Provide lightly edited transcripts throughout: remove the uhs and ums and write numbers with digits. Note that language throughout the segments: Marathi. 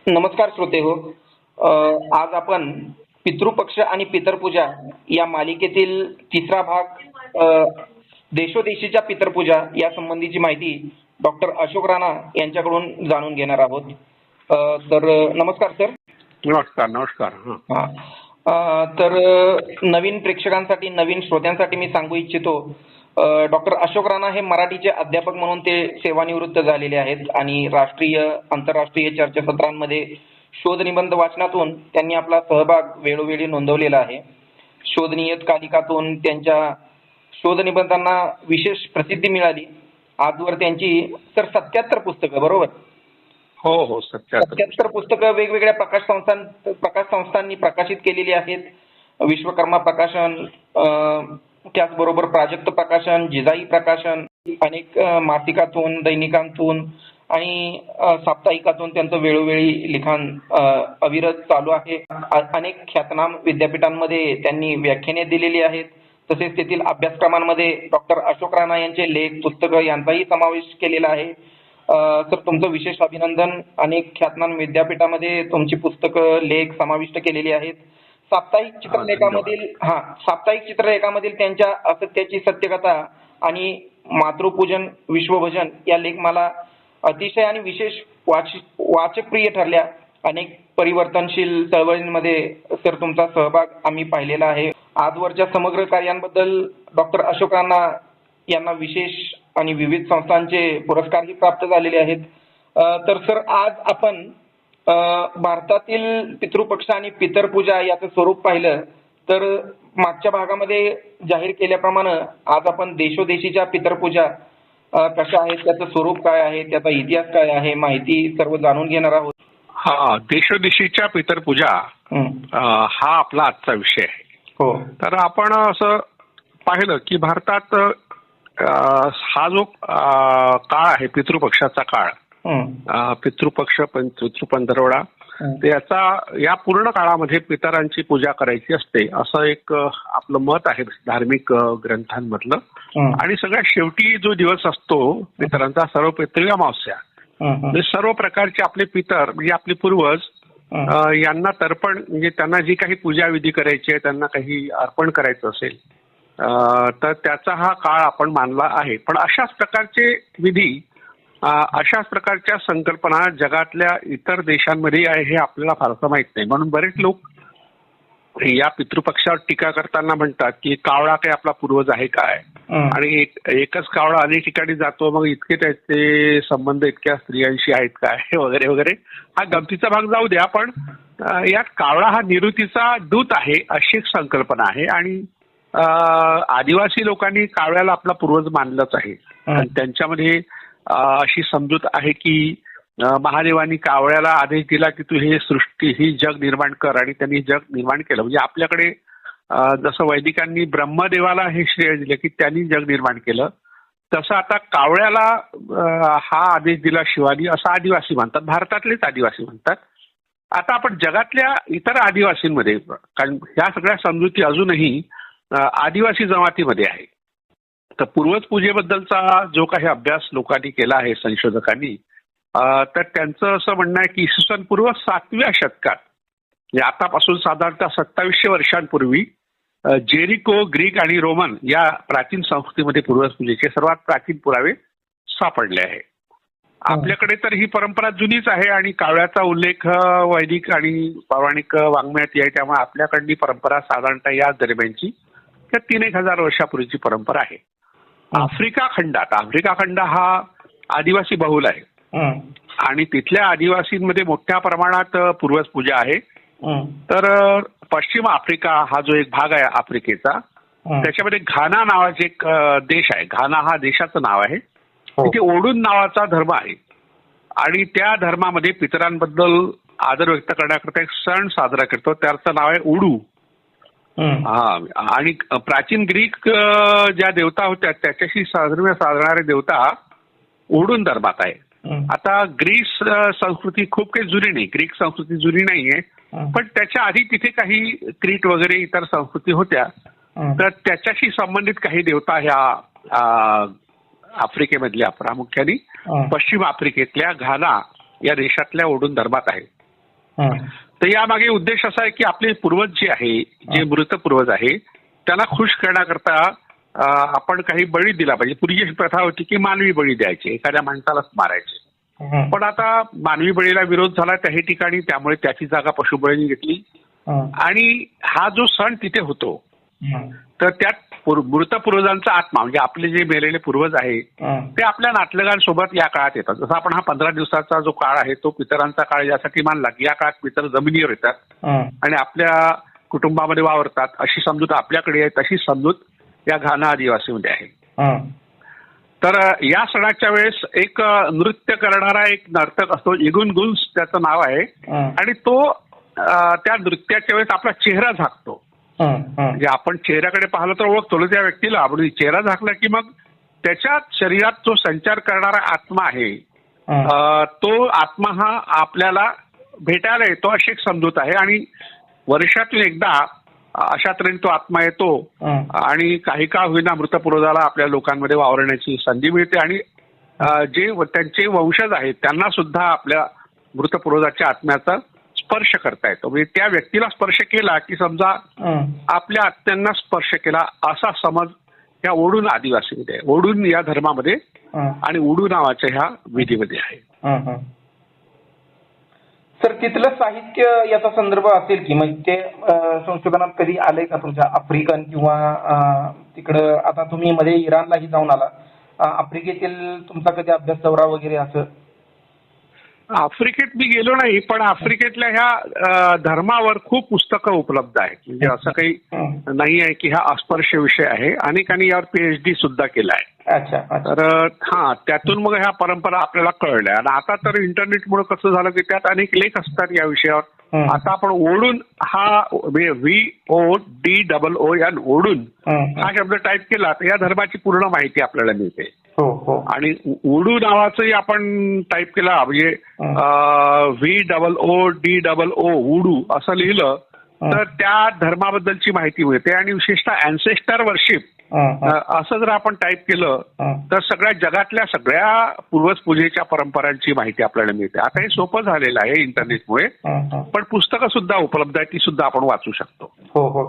नमस्कार श्रोते हो. आज आपण पितृपक्ष आणि पितरपूजा या मालिकेतील तिसरा भाग देशोदेशीच्या पितरपूजा या संबंधीची माहिती डॉक्टर अशोक राणा यांच्याकडून जाणून घेणार आहोत. तर नमस्कार सर. नमस्कार नमस्कार. तर नवीन प्रेक्षकांसाठी नवीन श्रोत्यांसाठी मी सांगू इच्छितो, डॉक्टर अशोक राणा हे मराठीचे अध्यापक म्हणून ते सेवानिवृत्त झालेले आहेत आणि राष्ट्रीय आंतरराष्ट्रीय चर्चासत्रांमध्ये शोध निबंध वाचनातून त्यांनी आपला सहभाग वेळोवेळी नोंदवलेला आहे. शोध नियतकालिकातून त्यांच्या शोध निबंधांना विशेष प्रसिद्धी मिळाली. आजवर त्यांची तर 77 पुस्तकं, बरोबर? हो हो 77 पुस्तकं वेगवेगळ्या प्रकाश संस्थांनी प्रकाशित केलेली आहेत. विश्वकर्मा प्रकाशन, त्याचबरोबर प्राजक्त प्रकाशन, जिजाई प्रकाशन, अनेक मासिकातून, दैनिकांतून आणि साप्ताहिकातून त्यांचं वेळोवेळी लिखाण अविरत चालू आहे. अनेक ख्यातनाम विद्यापीठांमध्ये त्यांनी व्याख्याने दिलेली आहेत. तसेच तेथील अभ्यासक्रमांमध्ये डॉक्टर अशोक राणा यांचे लेख, पुस्तकं यांचाही समावेश केलेला आहे. तर तुमचं विशेष अभिनंदन. अनेक ख्यातनाम विद्यापीठामध्ये तुमची पुस्तकं, लेख समाविष्ट केलेली आहेत. साप्ताहिक चित्रलेखामधील त्यांच्या असत्याची सत्यकथा आणि मातृपूजन विश्वभजन या लेख मला अतिशय आणि विशेष वाचकप्रिय ठरल्या. अनेक परिवर्तनशील चळवळींमध्ये सर तुमचा सहभाग आम्ही पाहिलेला आहे. आजवरच्या समग्र कार्यांबद्दल डॉक्टर अशोक राणा यांना विशेष आणि विविध संस्थांचे पुरस्कारही प्राप्त झालेले आहेत. तर सर, आज आपण भारतातील पितृपक्ष आणि पितरपूजा याचं स्वरूप पाहिलं तर मागच्या भागामध्ये जाहीर केल्याप्रमाणे आज आपण देशोदेशीच्या पितरपूजा कशा आहेत, त्याचं स्वरूप काय आहे, त्याचा इतिहास काय आहे, माहिती सर्व जाणून घेणार आहोत. हा, देशोदेशीच्या पितरपूजा हा आपला आजचा विषय आहे. हो. तर आपण असं पाहिलं की भारतात हा जो काळ आहे पितृपक्षाचा काळ, पितृपक्ष, पितृपंधरवडा, त्याचा या पूर्ण काळामध्ये पितरांची पूजा करायची असते असं एक आपलं मत आहे धार्मिक ग्रंथांमधलं. आणि सगळ्यात शेवटी जो दिवस असतो पितरांचा, सर्व पितृ अमावस्या, म्हणजे सर्व प्रकारचे आपले पितर म्हणजे आपले पूर्वज यांना तर्पण, म्हणजे त्यांना जी काही पूजा विधी करायची आहे, त्यांना काही अर्पण करायचं असेल तर त्याचा हा काळ आपण मानला आहे. पण अशाच प्रकारचे विधी, अशाच प्रकारच्या संकल्पना जगातल्या इतर देशांमध्ये आहे हे आपल्याला फारसं माहित नाही. म्हणून बरेच लोक या पितृपक्षावर टीका करताना म्हणतात की कावळा काही आपला पूर्वज आहे काय, आणि एकच कावळा अनेक ठिकाणी जातो, मग इतके त्याचे संबंध इतक्या स्त्रियांशी आहेत काय, वगैरे वगैरे. हा गमतीचा भाग जाऊ द्या, पण यात कावळा हा निवृत्तीचा दूत आहे अशी एक संकल्पना आहे. आणि आदिवासी लोकांनी कावळ्याला आपला पूर्वज मानलंच आहे. आणि त्यांच्यामध्ये अशी समजूत आहे की महादेवानी कावळ्याला आदेश दिला की तू हे सृष्टी, ही जग निर्माण कर, आणि त्यांनी जग निर्माण केलं. म्हणजे आपल्याकडे जसं वैदिकांनी ब्रह्मदेवाला हे श्रेय दिले की त्यांनी जग निर्माण केलं, तसं आता कावळ्याला हा आदेश दिला शिवानी, असं आदिवासी म्हणतात, भारतातलेच आदिवासी म्हणतात. आता आपण जगातल्या इतर आदिवासींमध्ये, कारण ह्या सगळ्या समजुती अजूनही आदिवासी जमातीमध्ये आहे, तर पूर्वज पूजेबद्दलचा जो काही अभ्यास लोकांनी केला आहे, संशोधकांनी, तर त्यांचं असं म्हणणं आहे की इसवी पूर्व 7व्या शतकात, म्हणजे आतापासून साधारणतः 2700 वर्षांपूर्वी जेरिको, ग्रीक आणि रोमन या प्राचीन संस्कृतीमध्ये पूर्वज पूजेचे सर्वात प्राचीन पुरावे सापडले आहे. आपल्याकडे तर ही परंपरा जुनीच आहे आणि कावळ्याचा उल्लेख वैदिक आणि पौराणिक वाङ्मयात आहे. त्यामुळे आपल्याकडली परंपरा साधारणतः या दरम्यानची 3-1 हजार वर्षापूर्वीची परंपरा आहे. आफ्रिका खंड हा आदिवासी बहुल आहे आणि तिथल्या आदिवासींमध्ये मोठ्या प्रमाणात पूर्वज पूजा आहे. तर पश्चिम आफ्रिका हा जो एक भाग आहे आफ्रिकेचा, त्याच्यामध्ये घाना नावाचे एक देश आहे. घाना हा देशाचं नाव आहे. तिथे ओडून नावाचा धर्म आहे आणि त्या धर्मामध्ये पितरांबद्दल आदर व्यक्त करण्याकरता एक सण साजरा करतो, त्याचं नाव आहे उडू. आणि प्राचीन ग्रीक ज्या देवता होत्या त्याच्याशी साधणारे देवता ओडून धर्मात आहे. आता ग्रीस संस्कृती खूप काही जुनी नाही, ग्रीक संस्कृती जुनी नाहीये, पण त्याच्या आधी तिथे काही क्रीट वगैरे इतर संस्कृती होत्या, तर त्याच्याशी संबंधित काही देवता ह्या आफ्रिकेमधल्या प्रामुख्याने पश्चिम आफ्रिकेतल्या घाना या देशातल्या ओडून धर्मात आहे. तर यामागे उद्देश असा आहे की आपले पूर्वज जे आहे, जे मृत पूर्वज आहे, त्यांना खुश करण्याकरता आपण काही बळी दिला पाहिजे. पूर्वी प्रथा होती की मानवी बळी द्यायचे, एखाद्या माणसालाच मारायचे. पण आता मानवी बळीला विरोध झाला काही ठिकाणी, त्यामुळे त्याची जागा पशुबळीने घेतली. आणि हा जो सण तिथे होतो, तर त्यात मृत पूर्वजांचा आत्मा म्हणजे आपले जे मेलेले पूर्वज आहे ते आपल्या नातलगांसोबत या काळात येतात. जसं आपण हा 15 दिवसाचा जो काळ आहे तो पितरांचा काळ यासाठी मानला की या काळात पितर जमिनीवर येतात आणि आपल्या कुटुंबामध्ये वावरतात, अशी समजूत आपल्याकडे आहे. तशी समजूत या घाना आदिवासीमध्ये आहे. तर या सणाच्या वेळेस एक नृत्य करणारा एक नर्तक असतो, इगुन गुन्स त्याचं नाव आहे, आणि तो त्या नृत्याच्या वेळेस आपला चेहरा झाकतो. म्हणजे आपण चेहऱ्याकडे पाहिलं तर ओळखतो त्या व्यक्तीला, आपण चेहरा झाकला की मग त्याच्या शरीरात जो संचार करणारा आत्मा आहे तो आत्मा हा आपल्याला भेटायला येतो, अशी एक समजूत आहे. आणि वर्षातून एकदा अशा तऱ्हेने तो आत्मा येतो आणि काही काळ होईना मृत पूर्वजाला आपल्या लोकांमध्ये वावरण्याची संधी मिळते. आणि जे त्यांचे वंशज आहेत त्यांना सुद्धा आपल्या मृत पूर्वजाच्या आत्म्याचा स्पर्श करता येतो. म्हणजे त्या व्यक्तीला स्पर्श केला की समजा आपल्या आत्म्यांना स्पर्श केला, असा समज या ओडून आदिवासीमध्ये आहे, ओडून या धर्मामध्ये आणि उडू नावाच्या ह्या विधीमध्ये आहे. सर तिथलं साहित्य याचा संदर्भ असेल की म्हणजे ते संशोधनात कधी आलंय का तुमच्या आफ्रिकन किंवा तिकडं, आता तुम्ही मध्ये इराणलाही जाऊन आला, आफ्रिकेतील तुमचा कधी अभ्यास दौरा वगैरे असं? आफ्रिकेत मी गेलो नाही, पण आफ्रिकेतल्या ह्या धर्मावर खूप पुस्तकं उपलब्ध आहेत. म्हणजे असं काही नाही आहे की हा अस्पर्श विषय आहे. अनेकांनी यावर PhD सुद्धा केला आहे. तर त्यातून मग ह्या परंपरा आपल्याला कळल्या. आणि आता तर इंटरनेटमुळे कसं झालं की त्यात अनेक लेख असतात या विषयावर. आता आपण ओडून हा VODOON ओडून हा शब्द टाईप केला तर या धर्माची पूर्ण माहिती आपल्याला मिळते. आणि उडू नावाचंही आपण टाईप केला म्हणजे VOODOO उडू असं लिहिलं तर त्या धर्माबद्दलची माहिती मिळते. आणि विशेषतः अँसेस्टर वर्शिप असं जर आपण टाईप केलं तर सगळ्या जगातल्या सगळ्या पूर्वज पूजेच्या परंपरांची माहिती आपल्याला मिळते. आता हे सोपं झालेलं आहे इंटरनेटमुळे, पण पुस्तकं सुद्धा उपलब्ध आहेत, ती सुद्धा आपण वाचू शकतो. हो.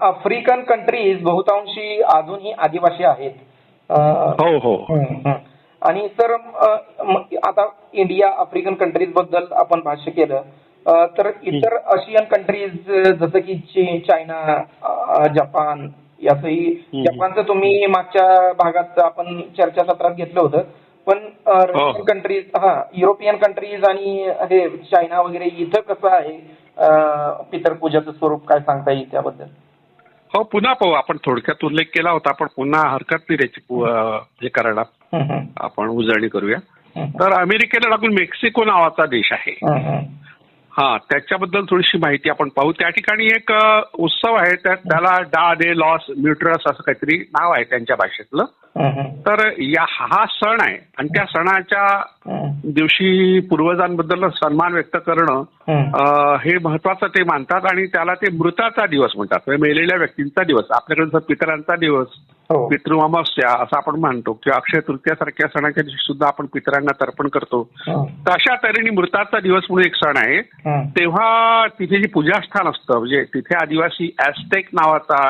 आफ्रिकन कंट्रीज बहुतांशी अजूनही आदिवासी आहेत. हो. आणि सर आता इंडिया आफ्रिकन कंट्रीज बद्दल आपण भाष्य केलं, तर इतर आशियन कंट्रीज जसं की चायना, जपान, याचंही जपानचं तुम्ही मागच्या भागात आपण चर्चासत्रात घेतलं होतं. पण रशियन कंट्रीज, युरोपियन कंट्रीज आणि हे चायना वगैरे इथं कसं आहे पितर पूजाचं स्वरूप, काय सांगता येईल त्याबद्दल? हो, पुन्हा पाहू. आपण थोडक्यात उल्लेख केला होता, पण पुन्हा हरकत नाही त्याची हे करायला, आपण उजळणी करूया. तर अमेरिकेला लागून मेक्सिको नावाचा देश आहे. त्याच्याबद्दल थोडीशी माहिती आपण पाहू. त्या ठिकाणी एक उत्सव आहे, त्याला डा दे लॉस म्युटरस असं काहीतरी नाव आहे त्यांच्या भाषेतलं. तर हा सण आहे आणि त्या सणाच्या दिवशी पूर्वजांबद्दल सन्मान व्यक्त करणं हे महत्वाचं ते मानतात. आणि त्याला ते मृताचा दिवस म्हणतात, मेलेल्या व्यक्तींचा दिवस. आपल्याकडे पितरांचा दिवस, पितृअमावस्या असं आपण मानतो, किंवा अक्षय तृतीयासारख्या सणाच्या दिवशी सुद्धा आपण पितरांना तर्पण करतो. तर अशा तऱ्हेने मृताचा दिवस म्हणून एक सण आहे. तेव्हा तिथे जे पूजास्थान असतं, म्हणजे तिथे आदिवासी ॲस्टेक नावाचा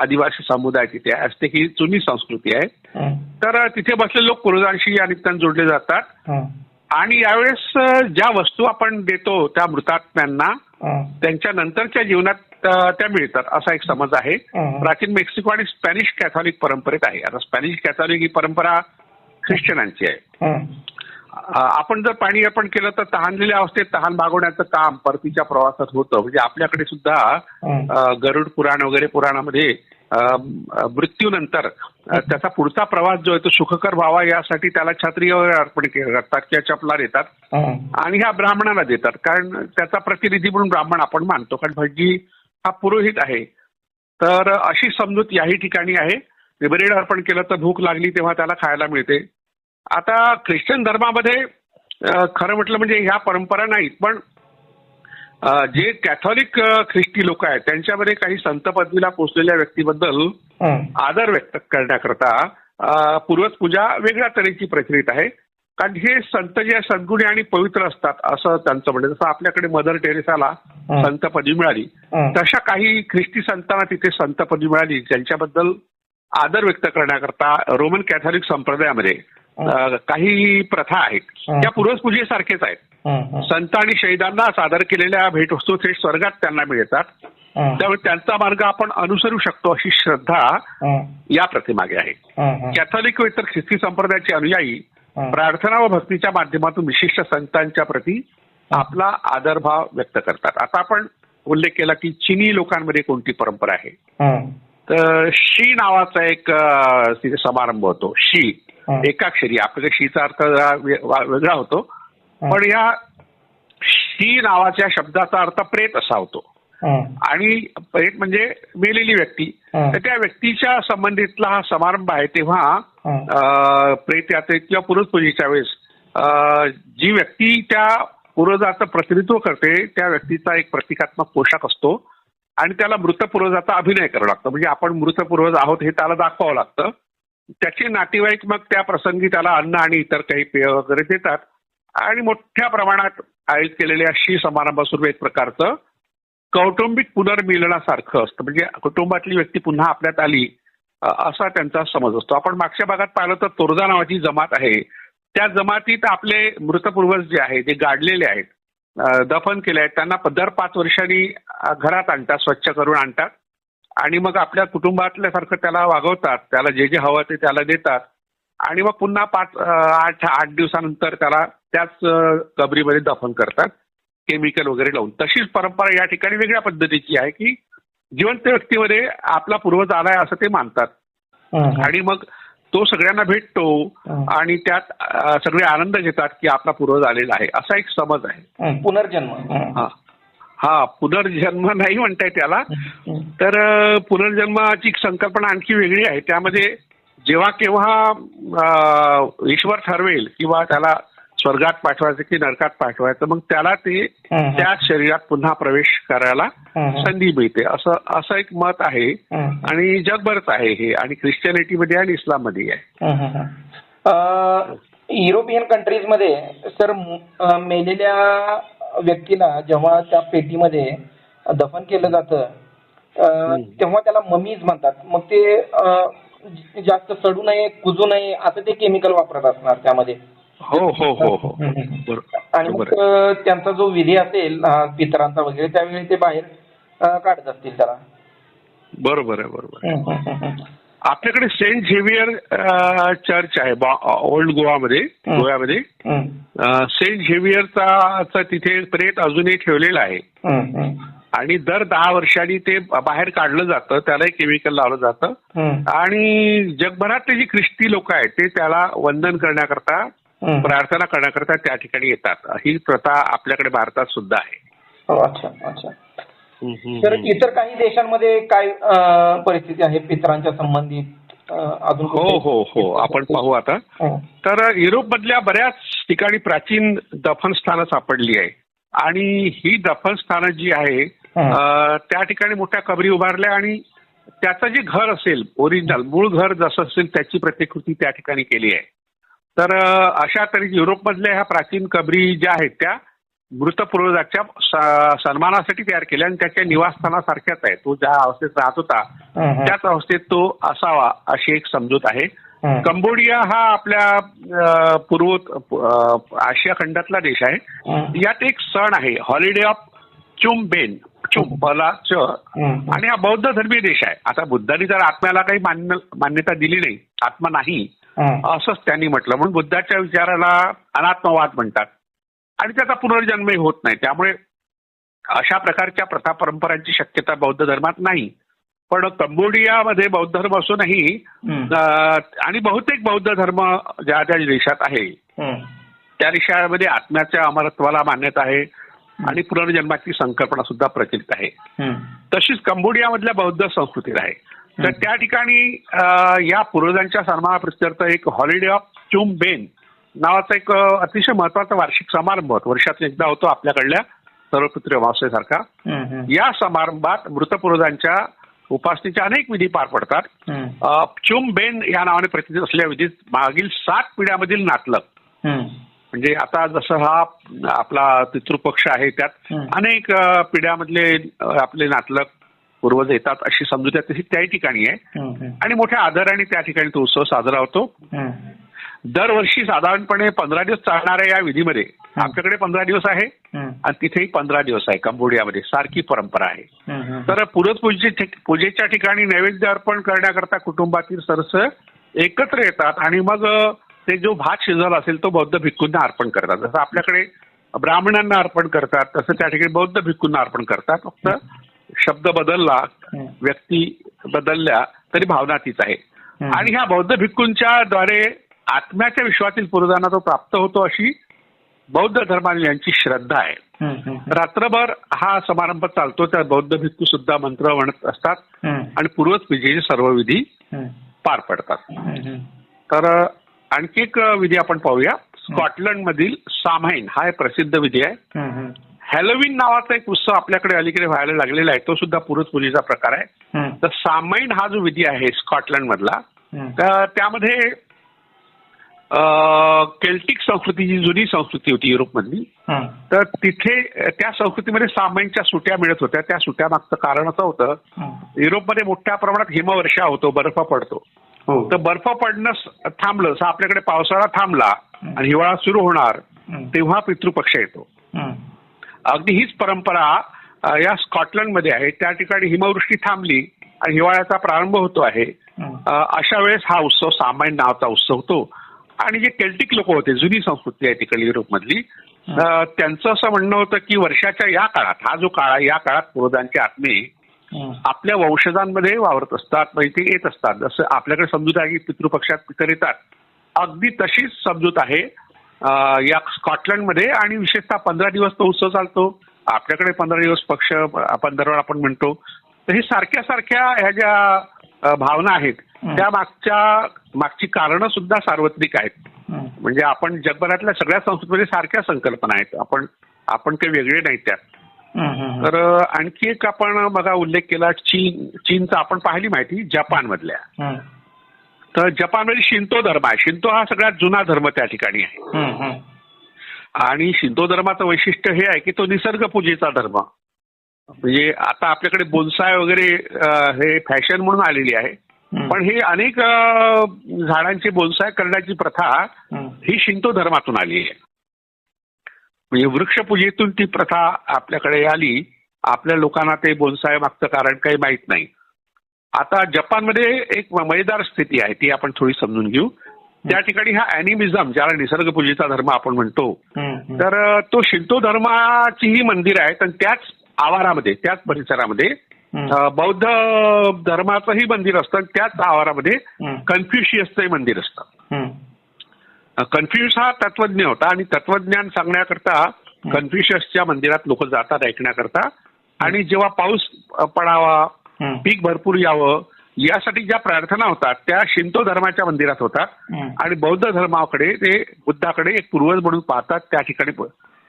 आदिवासी समुदाय, तिथे ॲस्टेक ही जुनी संस्कृती आहे. तर तिथे बसलेले लोक पूर्वजांशी या निमित्ताने जोडले जातात. आणि यावेळेस ज्या वस्तू आपण देतो त्या मृतात्म्यांना त्यांच्या नंतरच्या जीवनात त्या मिळतात, असा एक समज आहे. प्राचीन मेक्सिको आणि स्पॅनिश कॅथॉलिक परंपरेत आहे. आता स्पॅनिश कॅथॉलिक ही परंपरा ख्रिश्चनांची आहे. आपण जर पाणी अर्पण केलं तर तहानलेल्या अवस्थेत तहान भागवण्याचं काम परतीच्या प्रवासात होतं. म्हणजे आपल्याकडे सुद्धा गरुड पुराण वगैरे पुराणामध्ये मृत्यूनंतर त्याचा पुढचा प्रवास जो आहे तो सुखकर व्हावा यासाठी त्याला छत्री वगैरे अर्पण करतात किंवा चपला देतात आणि ह्या ब्राह्मणाला देतात. कारण त्याचा प्रतिनिधी म्हणून ब्राह्मण आपण मानतो, कारण भटजी हा पुरोहित आहे. तर अशी समजूत याही ठिकाणी आहे. ब्रेड अर्पण केलं तर भूक लागली तेव्हा त्याला खायला मिळते. आता ख्रिश्चन धर्मामध्ये खरं म्हटलं म्हणजे ह्या परंपरा नाहीत, पण जे कॅथॉलिक ख्रिस्ती लोक आहेत त्यांच्यामध्ये काही संत पदवीला पोहोचलेल्या व्यक्तीबद्दल आदर व्यक्त करण्याकरता पूर्वज पूजा वेगळ्या तऱ्हेची प्रचलित आहे. कारण हे संत जे सद्गुणी आणि पवित्र असतात असं त्यांचं म्हणणं. जसं आपल्याकडे मदर टेरेसाला संत पदवी मिळाली, तशा काही ख्रिस्ती संतांना तिथे संत पदवी मिळाली, ज्यांच्याबद्दल आदर व्यक्त करण्याकरता रोमन कॅथॉलिक संप्रदायामध्ये काही प्रथा आहेत त्या पूर्वजपूजेसारखेच आहेत. संत आणि शहीदांना सादर केलेल्या भेटवस्तू थेट स्वर्गात त्यांना मिळतात. त्यामुळे त्यांचा मार्ग आपण अनुसरू शकतो अशी श्रद्धा या प्रथेमागे आहे. कॅथॉलिक व इतर ख्रिस्ती संप्रदायाचे अनुयायी प्रार्थना व भक्तीच्या माध्यमातून विशिष्ट संतांच्या प्रती आपला आदरभाव व्यक्त करतात. आता आपण उल्लेख केला की चीनी लोकांमध्ये कोणती परंपरा आहे, तर शी नावाचा एक तिथे समारंभ होतो. शी एकाक्षरी, आपल्याकडे शीचा अर्थ वेगळा होतो, पण या शी नावाच्या शब्दाचा अर्थ प्रेत असा होतो. आणि प्रेत म्हणजे मेलेली व्यक्ती. तर त्या व्यक्तीच्या संबंधितला हा समारंभ आहे. तेव्हा प्रेत यात्रे किंवा पूर्वजपूजेच्या वेळेस जी व्यक्ती त्या पूर्वजाचं प्रतिनिधित्व करते त्या व्यक्तीचा एक प्रतिकात्मक पोशाख असतो आणि त्याला मृत पूर्वजाचा अभिनय करावा लागतो. म्हणजे आपण मृत पूर्वज आहोत हे त्याला दाखवावं लागतं. त्याचे नातेवाईक मग त्या प्रसंगी त्याला अन्न आणि इतर काही पेय वगैरे देतात आणि मोठ्या प्रमाणात आयोजित केलेल्या शी समारंभास्वरूप एक प्रकारचं कौटुंबिक पुनर्मिलनासारखं असतं. म्हणजे कुटुंबातली व्यक्ती पुन्हा आपल्यात आली असा त्यांचा समज असतो. आपण मागच्या भागात पाहिलं तर तोरजा नावाची जमात आहे. त्या जमातीत आपले मृतपूर्वज जे आहे ते गाडलेले आहेत, दफन केले आहेत, त्यांना दर 5 वर्षांनी घरात आणतात, स्वच्छ करून आणतात आणि मग आपल्या कुटुंबातल्यासारखं त्याला वागवतात. त्याला जे जे हवं ते त्याला देतात आणि मग पुन्हा 8 दिवसानंतर त्याला त्याच कबरीमध्ये दफन करतात, केमिकल वगैरे लावून. तशीच परंपरा या ठिकाणी वेगळ्या पद्धतीची आहे की जिवंत व्यक्तीमध्ये आपला पूर्वज आलाय असं ते मानतात आणि मग तो सगळ्यांना भेटतो आणि त्यात सगळे आनंद घेतात की आपला पूर्वज आलेला आहे असा एक समज आहे. पुनर्जन्म. हा, पुनर्जन्म नाही म्हणताय त्याला. तर पुनर्जन्माची संकल्पना आणखी वेगळी आहे. त्यामध्ये जेव्हा केव्हा ईश्वर ठरवेल किंवा त्याला स्वर्गात पाठवायचं की नरकात पाठवायचं, मग त्याला ते त्या शरीरात पुन्हा प्रवेश करायला संधी मिळते असं एक मत आहे आणि जगभरच आहे हे, आणि ख्रिश्चनिटीमध्ये आणि इस्लाममध्ये आहे. युरोपियन कंट्रीजमध्ये सर मेलेल्या व्यक्तीला जेव्हा त्या पेटीमध्ये दफन केलं जातं तेव्हा त्याला ममीज म्हणतात. मग ते जास्त सडू नये, कुजू नये असं ते केमिकल वापरत असणार त्यामध्ये. हो हो हो हो. आणि मग त्यांचा जो विधी असेल पितरांचा वगैरे त्यावेळी ते बाहेर काढत असतील त्याला. बरोबर आहे, बरोबर आहे. आपल्याकडे सेंट झेवियर चर्च आहे ओल्ड गोव्यामध्ये. सेंट झेवियरचा तिथे प्रेत अजूनही ठेवलेला आहे आणि दर 10 वर्षांनी ते बाहेर काढलं जातं, त्यालाही केमिकल लावलं जातं आणि जगभरातले जी ख्रिस्ती लोक आहेत ते त्याला वंदन करण्याकरता, प्रार्थना करण्याकरता त्या ठिकाणी येतात. ही प्रथा आपल्याकडे भारतात सुद्धा आहे. अच्छा अच्छा. तर इतर काही देशांमध्ये काय परिस्थिती आहे पितरांच्या संबंधित अजून? हो हो हो, आपण पाहू आता. तर युरोपमधल्या बऱ्याच ठिकाणी प्राचीन दफनस्थानं सापडली आहे आणि ही दफनस्थानं जी आहे त्या ठिकाणी मोठ्या कबरी उभारल्या आणि त्याचं जे घर असेल ओरिजिनल मूळ घर जसं असेल त्याची प्रतिकृती त्या ठिकाणी केली आहे. तर अशा तरी युरोपमधल्या ह्या प्राचीन कबरी ज्या आहेत त्या मृत पूर्वजाच्या सन्मानासाठी तयार केल्या आणि त्याच्या निवासस्थानासारख्याच आहे. तो ज्या अवस्थेत राहत होता त्याच अवस्थेत तो असावा अशी एक समजूत आहे. कंबोडिया हा आपल्या आशिया खंडातला देश आहे. यात एक सण आहे हॉलिडे ऑफ चुमबेन, आणि हा बौद्ध धर्मीय देश आहे. आता बुद्धांनी जर आत्म्याला काही मान्यता दिली नाही, आत्मा नाही असंच त्यांनी म्हटलं, म्हणून बुद्धाच्या विचाराला अनात्मवाद म्हणतात आणि त्याचा पुनर्जन्मही होत नाही. त्यामुळे अशा प्रकारच्या प्रथा परंपरांची शक्यता बौद्ध धर्मात नाही. पण कंबोडियामध्ये बौद्ध धर्म असूनही आणि बहुतेक बौद्ध धर्म ज्या ज्या देशात आहे त्या देशामध्ये आत्म्याच्या अमरत्वाला मान्यता आहे आणि पुनर्जन्माची संकल्पना सुद्धा प्रचलित आहे. तशीच कंबोडियामधल्या बौद्ध संस्कृतीत आहे. तर त्या ठिकाणी या पूर्वजांच्या सन्मानाप्रित्यर्थ एक हॉलिडे ऑफ चुमबेन नावाचा एक अतिशय महत्वाचा वार्षिक समारंभ वर्षातून एकदा होतो आपल्याकडल्या सर्वपितृ अमावस्येसारखा. या समारंभात मृतपूर्वजांच्या उपासनेचे अनेक विधी पार पडतात. चुमबेन या नावाने प्रसिद्ध असलेल्या विधीत मागील 7 पिढ्यामधील नातलग म्हणजे आता जसं हा आपला पितृपक्ष आहे त्यात अनेक पिढ्यामधले आपले नातलग पूर्वज येतात अशी समजूत तशी त्याही ठिकाणी आहे आणि मोठ्या आदराने त्या ठिकाणी तो उत्सव साजरा होतो. दरवर्षी साधारणपणे 15 दिवस चालणाऱ्या या विधीमध्ये आपल्याकडे 15 दिवस आहे आणि तिथेही 15 दिवस आहे. कंबोडियामध्ये सारखी परंपरा आहे. तर पूजेच्या ठिकाणी नैवेद्य अर्पण करण्याकरता कुटुंबातील सदस्य एकत्र येतात आणि मग ते जो भात शिजवला असेल तो बौद्ध भिक्खूंना अर्पण करतात. जसं आपल्याकडे ब्राह्मणांना अर्पण करतात तसं त्या ठिकाणी बौद्ध भिक्खूंना अर्पण करतात. फक्त शब्द बदलला, व्यक्ती बदलल्या तरी भावना तीच आहे. आणि ह्या बौद्ध भिक्खूंच्या द्वारे आत्म्याच्या विश्वातील पूर्वजांना तो प्राप्त होतो अशी बौद्ध धर्मांची श्रद्धा आहे. रात्रभर हा समारंभ चालतो. त्या बौद्ध भिक्खू सुद्धा मंत्र म्हणत असतात आणि पूर्वज पूजेचे सर्व विधी पार पडतात. तर आणखी एक विधी आपण पाहूया. स्कॉटलंड मधील सामाईन हा एक प्रसिद्ध विधी आहे. हॅलोविन नावाचा एक उत्सव आपल्याकडे अलीकडे व्हायला लागलेला आहे. तो सुद्धा पूर्वज पूजेचा प्रकार आहे. तर सामाईन हा जो विधी आहे स्कॉटलंड मधला तर त्यामध्ये केल्टिक संस्कृतीची जुनी संस्कृती होती युरोपमधली. तर तिथे त्या संस्कृतीमध्ये सामाईनच्या सुट्या मिळत होत्या. त्या सुट्या मागचं कारण असं होतं युरोपमध्ये मोठ्या प्रमाणात हिमवर्षा होतो, बर्फ पडतो. तर बर्फ पडणं थांबलं, आपल्याकडे पावसाळा थांबला आणि हिवाळा सुरू होणार तेव्हा पितृपक्ष येतो. अगदी हीच परंपरा या स्कॉटलंडमध्ये आहे. त्या ठिकाणी हिमवृष्टी थांबली आणि हिवाळ्याचा प्रारंभ होतो आहे. अशा वेळेस हा उत्सव सामाईन नावाचा उत्सव होतो. आणि जे केल्टिक लोक होते, जुनी संस्कृती आहे तिकडे युरोपमधली, त्यांचं असं म्हणणं होतं की वर्षाच्या या काळात, हा जो काळ आहे या काळात पूर्वजांचे आत्मे आपल्या वंशजांमध्ये वावरत असतात, म्हणजे ते येत असतात. जसं आपल्याकडे समजूत आहे की पितृपक्षात पितर येतात, अगदी तशीच समजूत आहे या स्कॉटलंडमध्ये. आणि विशेषतः 15 दिवस तो उत्सव चालतो. आपल्याकडे 15 दिवस पक्ष पंधरवडा आपण म्हणतो. तर हे सारख्या ह्या ज्या भावना आहेत त्या मागची कारणं सुद्धा सार्वत्रिक आहेत. म्हणजे आपण जगभरातल्या सगळ्या संस्कृतीमध्ये सारख्या संकल्पना आहेत. आपण काही वेगळे नाहीत त्यात. तर आणखी एक आपण बघा उल्लेख केला चीनचा आपण पाहिली माहिती जपान मधल्या. तर जपानमध्ये शिंतो धर्म आहे. शिंतो हा सगळ्यात जुना धर्म त्या ठिकाणी आहे. आणि शिंतो धर्माचं वैशिष्ट्य हे आहे की तो निसर्ग पूजेचा धर्म. म्हणजे आता आपल्याकडे बोन्साय वगैरे हे फॅशन म्हणून आलेली आहे, पण हे अनेक झाडांचे बोन्साय करण्याची प्रथा ही शिंतो धर्मातून आली आहे. म्हणजे वृक्षपूजेतून ती प्रथा आपल्याकडे आली. आपल्या लोकांना ते बोन्साय मागचं कारण काही माहीत नाही. आता जपानमध्ये एक मजेदार स्थिती आहे, ती आपण थोडी समजून घेऊ. त्या ठिकाणी हा अॅनिमिझम, ज्याला निसर्गपूजेचा धर्म आपण म्हणतो, तर तो शिंतो धर्माची ही मंदिर आहेत आणि त्याच आवारामध्ये, त्याच परिसरामध्ये बौद्ध धर्माचंही मंदिर असतं. त्याच आवारामध्ये कन्फ्युशियसचंही मंदिर असतं. कन्फ्युशियस हा तत्वज्ञ होता आणि तत्वज्ञान सांगण्याकरता कन्फ्युशियसच्या मंदिरात लोक जातात ऐकण्याकरता. आणि जेव्हा पाऊस पडावा, पीक भरपूर यावं यासाठी ज्या प्रार्थना होतात त्या शिंतो धर्माच्या मंदिरात होतात. आणि बौद्ध धर्माकडे ते बुद्धाकडे एक पूर्वज म्हणून पाहतात. त्या ठिकाणी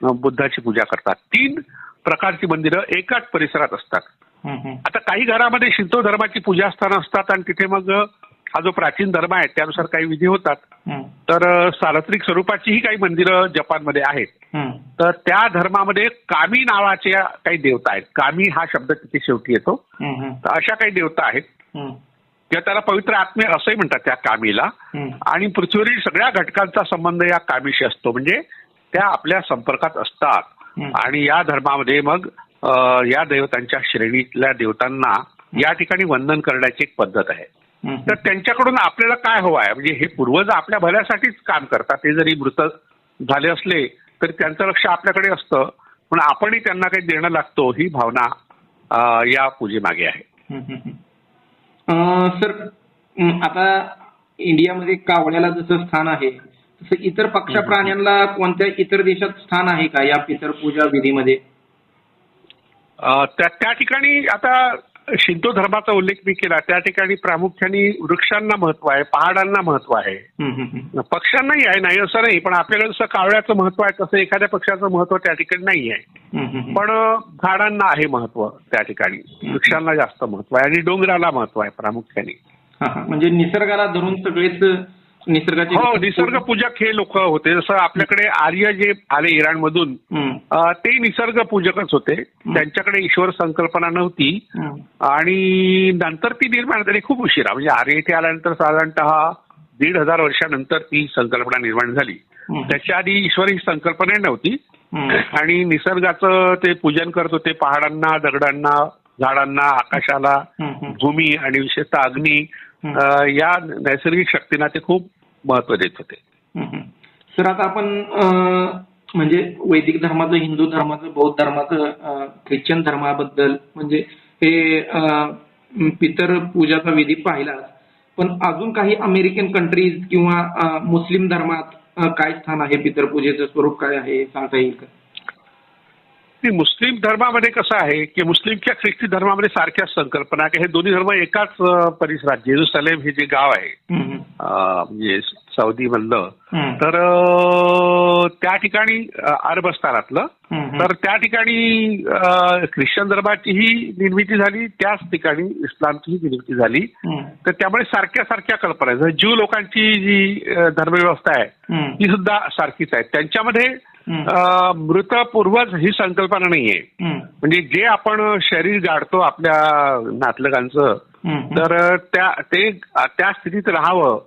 बुद्धाची पूजा करतात. 3 प्रकारची मंदिरं एकाच परिसरात असतात. आता काही घरामध्ये शिंतो धर्माची पूजास्थानं असतात आणि तिथे मग हा जो प्राचीन धर्म आहे त्यानुसार काही विधी होतात. तर सार्वत्रिक स्वरूपाचीही काही मंदिरं जपानमध्ये आहेत. तर त्या धर्मामध्ये कामी नावाच्या काही देवता आहेत. कामी हा शब्द तिथे शेवटी येतो. तर अशा काही देवता आहेत किंवा त्याला पवित्र आत्मे असंही म्हणतात त्या कामीला. आणि पृथ्वीवरील सगळ्या घटकांचा संबंध या कामीशी असतो, म्हणजे त्या आपल्या संपर्कात असतात. आणि या धर्मामध्ये मग या देवतांच्या श्रेणीतल्या देवतांना या ठिकाणी वंदन करण्याची एक पद्धत आहे. तर त्यांच्याकडून आपल्याला काय हवं आहे, म्हणजे हे पूर्वज आपल्या भल्यासाठीच काम करतात. ते जरी मृत झाले असले तरी त्यांचं लक्ष आपल्याकडे असतं, पण आपणही त्यांना काही देणं लागतो, ही भावना या पूजेमागे आहे. सर, आता इंडियामध्ये कावळ्याला जसं स्थान आहे तसं इतर पक्ष प्राण्यांना कोणत्या इतर देशात स्थान आहे का या पितर पूजा विधीमध्ये? त्या ठिकाणी आता शिंतो धर्माचा उल्लेख मी केला. त्या ठिकाणी प्रामुख्याने वृक्षांना महत्व आहे, पहाडांना महत्व आहे, पक्ष्यांनाही आहे, नाही असं नाही. पण आपल्याकडे जसं कावळ्याचं महत्व आहे तसं एखाद्या पक्षाचं महत्व त्या ठिकाणी नाही आहे. पण झाडांना आहे महत्व त्या ठिकाणी, वृक्षांना जास्त महत्व आहे आणि डोंगराला महत्व आहे प्रामुख्याने. म्हणजे निसर्गाला धरून सगळेच निसर्गाचे हो, निसर्ग पूजक हे लोक होते. जसं आपल्याकडे आर्य जे आले इराणमधून ते निसर्ग पूजकच होते. त्यांच्याकडे ईश्वर संकल्पना नव्हती आणि नंतर ती निर्माण झाली खूप उशिरा. म्हणजे आर्य इथे आल्यानंतर साधारणतः 1500 वर्षानंतर ती संकल्पना निर्माण झाली. त्याच्या आधी ईश्वर ही संकल्पना नव्हती आणि निसर्गाचं ते पूजन करत होते. पहाडांना, दगडांना, झाडांना, आकाशाला, भूमी आणि विशेषतः अग्नी या नैसर्गिक शक्तींना ते खूप महत्व देत होते. सर, आता आपण म्हणजे वैदिक धर्माचं, हिंदू धर्माचं, बौद्ध धर्माचं, ख्रिश्चन धर्माबद्दल म्हणजे हे पितर पूजाचा विधी पाहिला, पण अजून काही अमेरिकन कंट्रीज किंवा मुस्लिम धर्मात काय स्थान आहे, पितर पूजेचं स्वरूप काय आहे सांगता येईल का? मुस्लिम धर्मामध्ये कसं आहे की मुस्लिम किंवा ख्रिस्ती धर्मामध्ये सारख्याच संकल्पना की हे दोन्ही धर्म एकाच परिसरात, जेरुसलेम हे जे गाव आहे म्हणजे सौदी मधलं, तर त्या ठिकाणी अरबस्थानातलं, तर त्या ठिकाणी ख्रिश्चन धर्माचीही निर्मिती झाली, त्याच ठिकाणी इस्लामचीही निर्मिती झाली. तर त्यामुळे सारख्या सारख्या कल्पना आहेत. ज्यू लोकांची जी धर्मव्यवस्था आहे ती सुद्धा सारखीच आहे. त्यांच्यामध्ये मृत पूर्वज ही संकल्पना नाहीये. म्हणजे जे आपण शरीर गाडतो आपल्या नातलगांचं, तर त्या स्थितीत राहावं.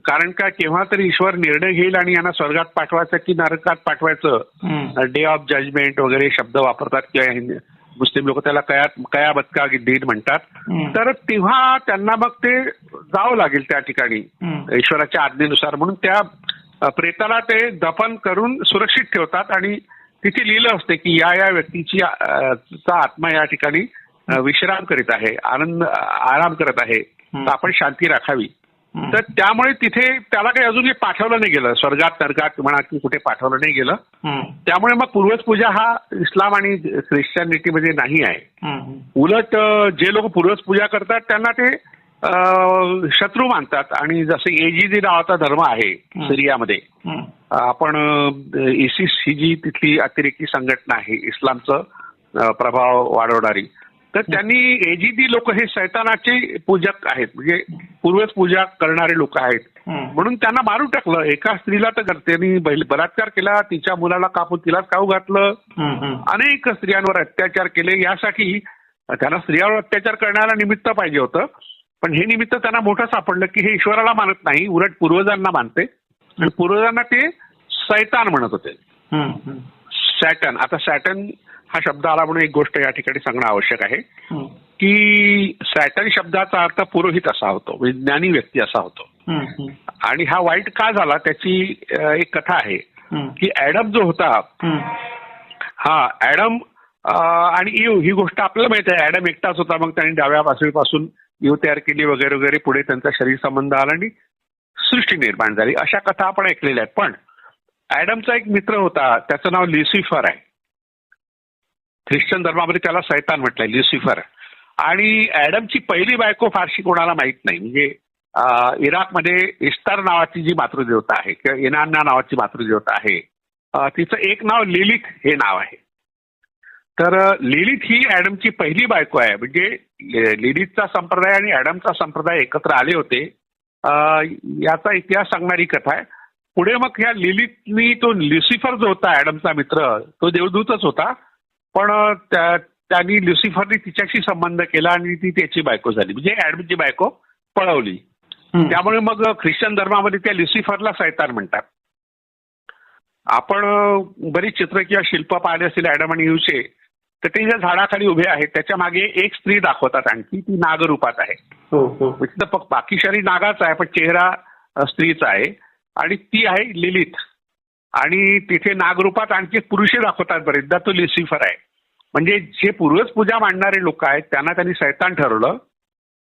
कारण का केव्हा तरी ईश्वर निर्णय घेईल आणि यांना स्वर्गात पाठवायचं की नरकात पाठवायचं, डे ऑफ जजमेंट वगैरे शब्द वापरतात किंवा मुस्लिम लोक त्याला कयामत का दिन म्हणतात. तर तेव्हा त्यांना मग ते जावं लागेल त्या ठिकाणी ईश्वराच्या आज्ञेनुसार. म्हणून त्या प्रेताला ते दफन करून सुरक्षित ठेवतात आणि तिथे लिहिलं असते की या व्यक्तीची चा आत्मा या ठिकाणी विश्राम करीत आहे, आराम करत आहे, तर आपण शांती राखावी. तर त्यामुळे तिथे त्याला काही अजून पाठवलं नाही गेलं, स्वर्गात नरकात म्हणा की कुठे पाठवलं नाही गेलं. त्यामुळे मग पूर्वज पूजा हा इस्लाम आणि ख्रिश्चनिटीमध्ये नाही आहे. उलट जे लोक पूर्वज पूजा करतात त्यांना ते शत्रू मानतात. आणि जसं एजीदी नावाचा धर्म आहे सिरियामध्ये, आपण इसिस ही जी तिथली अतिरेकी संघटना आहे इस्लामचं प्रभाव वाढवणारी, तर त्यांनी एजीदी लोक हे सैतानाचे पूजक आहेत, म्हणजे पूर्वज पूजा करणारे लोक आहेत. म्हणून त्यांना मारून टाकलं. एका स्त्रीला तर त्यांनी बलात्कार केला, तिच्या मुलाला कापून तिलाच खाऊ घातलं, अनेक स्त्रियांवर अत्याचार केले. यासाठी त्यांना स्त्रियांवर अत्याचार करण्याला निमित्त पाहिजे होतं, पण हे निमित्त त्यांना मोठं सापडलं की हे ईश्वराला मानत नाही, उलट पूर्वजांना मानते आणि पूर्वजांना ते सैतान म्हणत होते, सॅटन. आता सॅटन हा शब्द आला म्हणून एक गोष्ट या ठिकाणी सांगणं आवश्यक आहे की सॅटन शब्दाचा अर्थ पुरोहित असा होतो, विज्ञानी व्यक्ती असा होतो. आणि हा वाईट का झाला त्याची एक कथा आहे की ऍडम जो होता, हा ऍडम आणि ईव ही गोष्ट आपल्याला माहिती आहे. ऍडम एकटाच होता, मग त्यांनी डाव्या पासून ईव तयार केली वगैरे वगैरे, पुढे त्यांचा शरीर संबंध आला आणि सृष्टी निर्माण झाली. अशा कथा आपण ऐकलेल्या आहेत. पण ऍडमचा एक मित्र होता, त्याचं नाव ल्युसिफर आहे. ख्रिश्चन धर्मामध्ये त्याला सैतान म्हटलंय, ल्युसिफर. आणि ऍडमची पहिली बायको फारशी कोणाला माहित नाही. म्हणजे इराकमध्ये इस्तर नावाची जी मातृदेवता आहे किंवा इनान्ना नावाची मातृदेवता आहे, तिचं एक नाव लिलिथ हे नाव आहे. तर लिलिथ ही ऍडमची पहिली बायको आहे. म्हणजे लिलिथचा संप्रदाय आणि ऍडमचा संप्रदाय एकत्र आले होते, याचा इतिहास सांगणारी कथा आहे. पुढे मग ह्या लिलिथनी, तो ल्युसिफर जो होता ऍडमचा मित्र, तो देवदूतच होता, पण त्यांनी ल्युसिफरनी तिच्याशी संबंध केला आणि ती त्याची बायको झाली, म्हणजे ऍडमची बायको पळवली. त्यामुळे मग ख्रिश्चन धर्मामध्ये त्या ल्युसिफरला सैतान म्हणतात. आपण बरीच चित्र किंवा शिल्प पाहिले असतील ऍडम आणि ईवचे, तर ते ज्या झाडाखाली उभे आहेत त्याच्या मागे एक स्त्री दाखवतात, आणखी ती नागरूपात आहे. बाकी शरीर नागाचं आहे पण चेहरा स्त्रीचा आहे आणि ती आहे लिलिथ. आणि तिथे नागरूपात आणखी एक पुरुषही दाखवतात बरेचदा, तो ल्युसिफर आहे. म्हणजे जे पूर्वज पूजा मांडणारे लोक आहेत त्यांना त्यांनी सैतान ठरवलं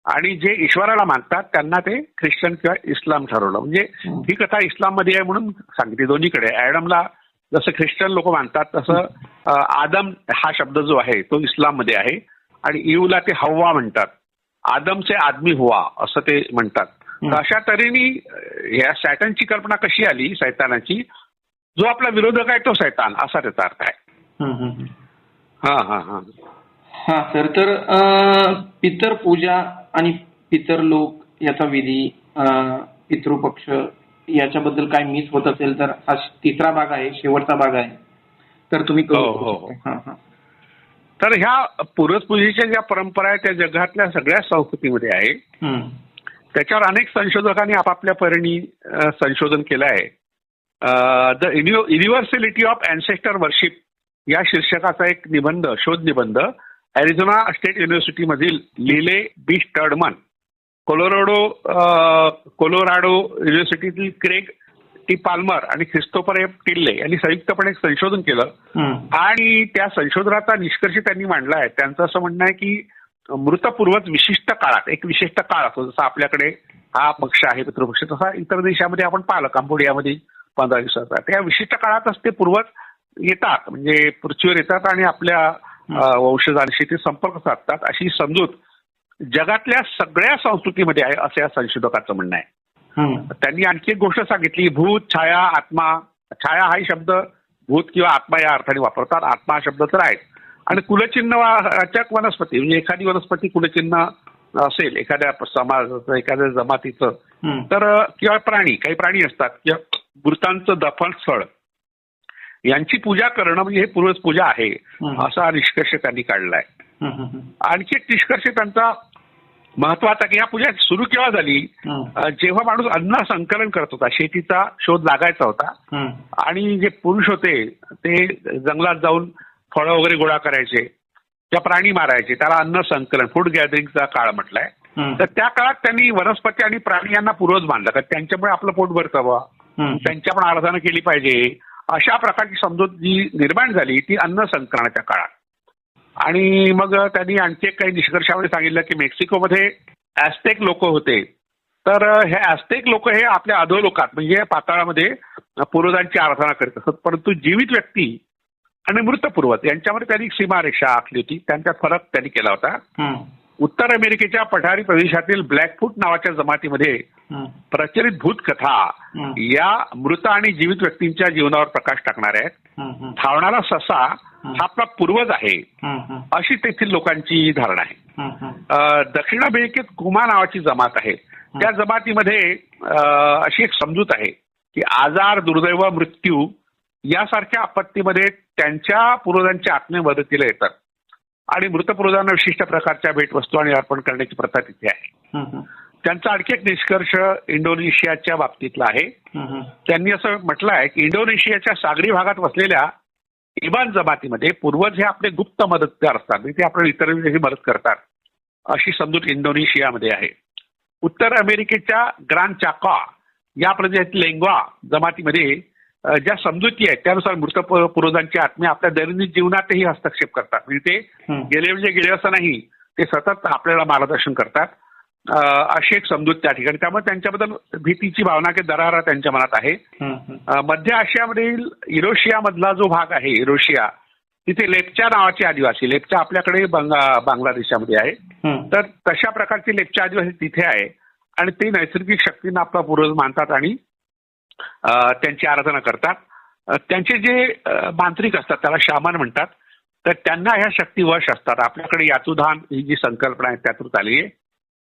आणि जे ईश्वराला मानतात त्यांना ते ख्रिश्चन किंवा इस्लाम ठरवलं. म्हणजे ही कथा इस्लाममध्ये आहे म्हणून सांगितली दोन्हीकडे. ऍडमला जसं ख्रिश्चन लोक मानतात तसं आदम हा शब्द जो आहे तो इस्लाममध्ये आहे आणि ईवला ते हव्वा म्हणतात. आदमचे आदमी हुआ असं ते म्हणतात. तर अशा तऱ्हेने या सॅटनची कल्पना कशी आली सैतानाची, जो आपला विरोधक आहे तो सैतान असा त्याचा अर्थ आहे. हा हा हा हा सर, तर पितर पूजा आणि पितर लोक याचा विधी, पितृपक्ष याच्याबद्दल काय मिस होत असेल तर हा तिसरा भाग आहे, शेवटचा भाग आहे, तर तुम्ही करू शकता. तर ह्या पूर्वजपूजेच्या ज्या परंपरा आहेत त्या जगातल्या सगळ्या संस्कृतीमध्ये आहे. त्याच्यावर अनेक संशोधकांनी आपापल्या परीने संशोधन केलं आहे. द युनिव्हर्सॅलिटी ऑफ अँसेस्टर वर्शिप या शीर्षकाचा एक निबंध, शोध निबंध अॅरिझोना स्टेट युनिव्हर्सिटी मधील लिले बी स्टर्डमन, कोलोराडो युनिव्हर्सिटीतील क्रेग टी पाल्मर आणि ख्रिस्तोफर एफ टिल्ले यांनी संयुक्तपणे एक संशोधन केलं आणि त्या संशोधनाचा निष्कर्ष त्यांनी मांडला आहे. त्यांचं असं म्हणणं आहे की मृतपूर्वज विशिष्ट काळात, एक विशिष्ट काळ असतो, जसा आपल्याकडे हा पक्ष आहे पितृपक्ष, तसा इतर देशामध्ये आपण पाहिलं कंबोडियामध्ये 15 दिवसाचा, त्या विशिष्ट काळातच ते पूर्वज येतात, म्हणजे पृथ्वीवर येतात आणि आपल्या वंशजांशी ते संपर्क साधतात, अशी समजूत जगातल्या सगळ्या संस्कृतीमध्ये आहे असं या संशोधकाचं म्हणणं आहे. त्यांनी आणखी एक गोष्ट सांगितली, भूत, छाया, आत्मा. छाया हा शब्द भूत किंवा आत्मा या अर्थाने वापरतात, आत्मा हा शब्द तर आहे. आणि कुलचिन्ह वाचक वनस्पती, म्हणजे एखादी वनस्पती कुलचिन्ह असेल एखाद्या समाजाचं, एखाद्या जमातीचं, तर किंवा प्राणी, काही प्राणी असतात किंवा मृतांचं दफन स्थळ यांची पूजा करणं म्हणजे हे पूर्वज पूजा आहे असा निष्कर्ष त्यांनी काढलाय. आणखी एक निष्कर्ष त्यांचा महत्वाचा की या पूजा सुरू केव्हा झाली, जेव्हा माणूस अन्न संकलन करत होता, शेतीचा शोध लागायचा होता आणि जे पुरुष होते ते जंगलात जाऊन फळं वगैरे गोळा करायचे, त्या प्राणी मारायचे, त्याला अन्न संकलन, फूड गॅदरिंगचा काळ म्हटलाय. तर त्या काळात त्यांनी वनस्पती आणि प्राणी यांना पूर्वज मानलं, कारण त्यांच्यामुळे आपलं पोट भरतं बा, त्यांच्या पण आराधना केली पाहिजे, अशा प्रकारची समजूत जी निर्माण झाली ती अन्न संकलनाच्या काळात. आणि मग त्यांनी आणखी काही निष्कर्षामध्ये सांगितलं की मेक्सिकोमध्ये ॲस्टेक लोक होते, तर हे ॲस्टेक लोक हे आपल्या अधोलोकात म्हणजे पाताळामध्ये पूर्वजांची आराधना करत असत, परंतु जीवित व्यक्ती आणि मृत पूर्वज यांच्यामध्ये त्यांनी सीमारेषा आखली होती, त्यांच्यात फरक त्यांनी केला होता. उत्तर अमेरिकेच्या पठारी प्रदेशातील ब्लॅकफूट नावाच्या जमातीमध्ये प्रचलित भूतकथा या मृत आणि जीवित व्यक्तींच्या जीवनावर प्रकाश टाकणार आहेत. धावणारा ससा हा आपला पूर्वज आहे अशी तेथील लोकांची धारणा आहे. दक्षिण अमेरिकेत कुमा नावाची जमात आहे, त्या जमातीमध्ये अशी एक समजूत आहे की आजार, दुर्दैव, मृत्यू यासारख्या आपत्तीमध्ये त्यांच्या पूर्वजांच्या आत्मे मदतीला येतात आणि मृत पूर्वजांना विशिष्ट प्रकारच्या भेटवस्तू आणि अर्पण करण्याची प्रथा तिथे आहे. त्यांचा आणखी एक निष्कर्ष इंडोनेशियाच्या बाबतीतला आहे. त्यांनी असं म्हटलं आहे की इंडोनेशियाच्या सागरी भागात वसलेल्या इबान जमातीमध्ये पूर्वज हे आपले गुप्त मदतगार असतात, ते आपल्याला इतरांची मदत करतात अशी समजूत इंडोनेशियामध्ये आहे. उत्तर अमेरिकेच्या ग्रान चाका या प्रदेशातील लेंग्वा जमातीमध्ये ज्या समजुती आहेत त्यानुसार मृत पूर्वजांची आत्मे आपल्या दैनंदिन जीवनातही हस्तक्षेप करतात, म्हणजे ते गेले म्हणजे गेले असं नाही, ते सतत आपल्याला मार्गदर्शन करतात अशी एक समजूत त्या ठिकाणी. त्यामुळे त्यांच्याबद्दल भीतीची भावना की दरारा त्यांच्या मनात आहे. मध्य आशियामधील युरोशिया मधला जो भाग आहे, युरोशिया, तिथे लेप्चा नावाचे आदिवासी, लेप्चा आपल्याकडे बांगलादेशामध्ये आहे, तर तशा प्रकारचे लेप्चा आदिवासी तिथे आहे आणि ते नैसर्गिक शक्तींना आपला पूर्वज मानतात आणि त्यांची आराधना करतात. त्यांचे जे मांत्रिक असतात त्याला शामन म्हणतात, तर त्यांना ह्या शक्ती वश असतात. आपल्याकडे यातुधान ही जी संकल्पना आहे त्यातून आली आहे.